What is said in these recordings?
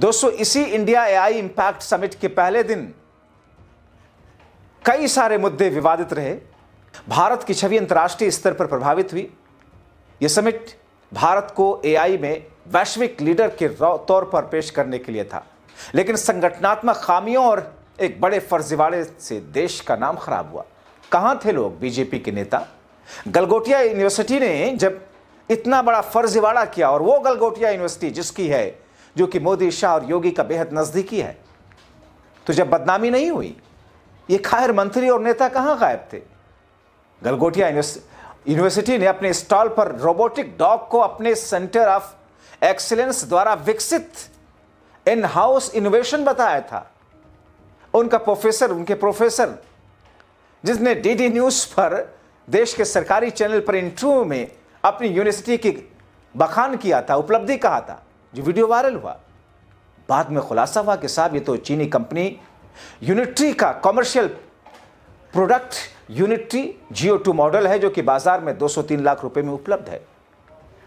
दोस्तों, इसी India AI impact summit के पहले दिन कई सारे मुद्दे विवादित रहे। भारत की छवि अंतर्राष्ट्रीय स्तर पर प्रभावित हुई। यह समिट भारत को एआई में वैश्विक लीडर के तौर पर पेश करने के लिए था, लेकिन संगठनात्मक खामियों और एक बड़े फर्जीवाड़े से देश का नाम खराब हुआ। कहां थे लोग? बीजेपी के नेता। गलगोटिया यूनिवर्सिटी ने जब इतना बड़ा फर्जीवाड़ा किया, और वो गलगोटिया यूनिवर्सिटी जिसकी है, जो कि मोदी, शाह और योगी का बेहद नजदीकी है, तो जब बदनामी नहीं हुई, ये खैर मंत्री और नेता कहां गायब थे? गलगोटिया यूनिवर्सिटी ने अपने स्टॉल पर रोबोटिक डॉग को अपने सेंटर ऑफ एक्सीलेंस द्वारा विकसित इन हाउस इनोवेशन बताया था। उनके प्रोफेसर जिसने डीडी न्यूज पर, देश के सरकारी चैनल पर इंटरव्यू में अपनी यूनिवर्सिटी की बखान किया था, उपलब्धि कहा था, जो वीडियो वायरल हुआ। बाद में खुलासा हुआ कि साहब, ये तो चीनी कंपनी यूनिट्री का commercial product Unitree GO2 model है, जो कि बाजार में 203 लाख रुपए में उपलब्ध है।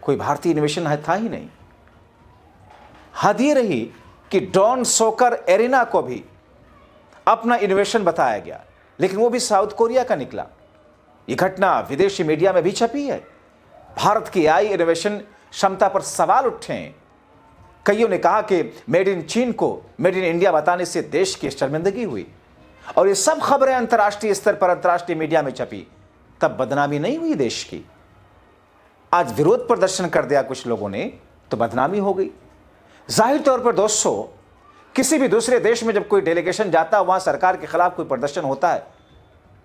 कोई भारतीय इनोवेशन था ही नहीं। हद ये रही कि डॉन सोकर एरिना को भी अपना इनोवेशन बताया गया, लेकिन वो भी साउथ कोरिया का निकला। यह घटना विदेशी मीडिया में भी छपी है। भारत की एआई इनोवेशन क्षमता पर सवाल उठे हैं। कईयों ने कहा कि मेड इन चीन को मेड इन इंडिया बताने से देश की शर्मिंदगी हुई, और ये सब खबरें अंतर्राष्ट्रीय स्तर पर अंतर्राष्ट्रीय मीडिया में छपी, तब बदनामी नहीं हुई देश की। आज विरोध प्रदर्शन कर दिया कुछ लोगों ने, तो बदनामी हो गई। जाहिर तौर पर दोस्तों, किसी भी दूसरे देश में जब कोई डेलीगेशन जाता है, वहां सरकार के खिलाफ कोई प्रदर्शन होता है,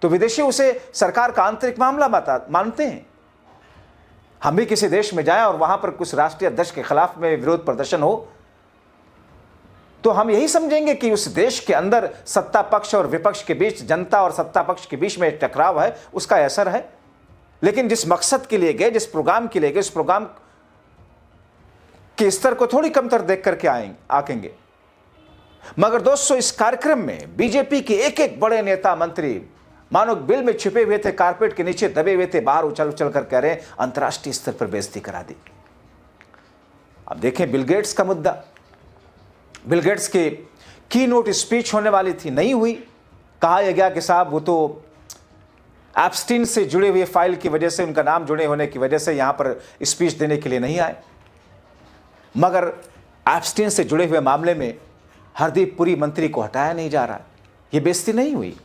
तो विदेशी उसे सरकार का आंतरिक मामला मानते हैं। हम भी किसी देश में जाएं और वहां पर कुछ राष्ट्रीय अध्यक्ष के खिलाफ में विरोध प्रदर्शन हो, तो हम यही समझेंगे कि उस देश के अंदर सत्ता पक्ष और विपक्ष के बीच, जनता और सत्ता पक्ष के बीच में एक टकराव है, उसका असर है। लेकिन जिस मकसद के लिए गए, जिस प्रोग्राम के लिए गए, उस प्रोग्राम के स्तर को थोड़ी कमतर देख करके आएंगे। मगर दोस्तों, इस कार्यक्रम में बीजेपी के एक एक बड़े नेता मंत्री मानो बिल में छिपे हुए थे, कारपेट के नीचे दबे हुए थे, बाहर उछल उछल कर कह रहे हैं अंतर्राष्ट्रीय स्तर पर बेइज्जती करा दी। अब देखें बिल गेट्स का मुद्दा। बिल गेट्स के की नोट स्पीच होने वाली थी, नहीं हुई। कहा यह गया कि साहब, वो तो एप्स्टीन से जुड़े हुए फाइल की वजह से, उनका नाम जुड़े होने की वजह से यहां पर स्पीच देने के लिए नहीं आए। मगर एप्स्टीन से जुड़े हुए मामले में हरदीप पुरी मंत्री को हटाया नहीं जा रहा। यह बेइज्जती नहीं हुई।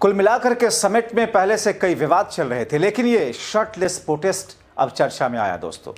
कुल मिलाकर के समिट में पहले से कई विवाद चल रहे थे, लेकिन ये शर्टलेस प्रोटेस्ट अब चर्चा में आया दोस्तों।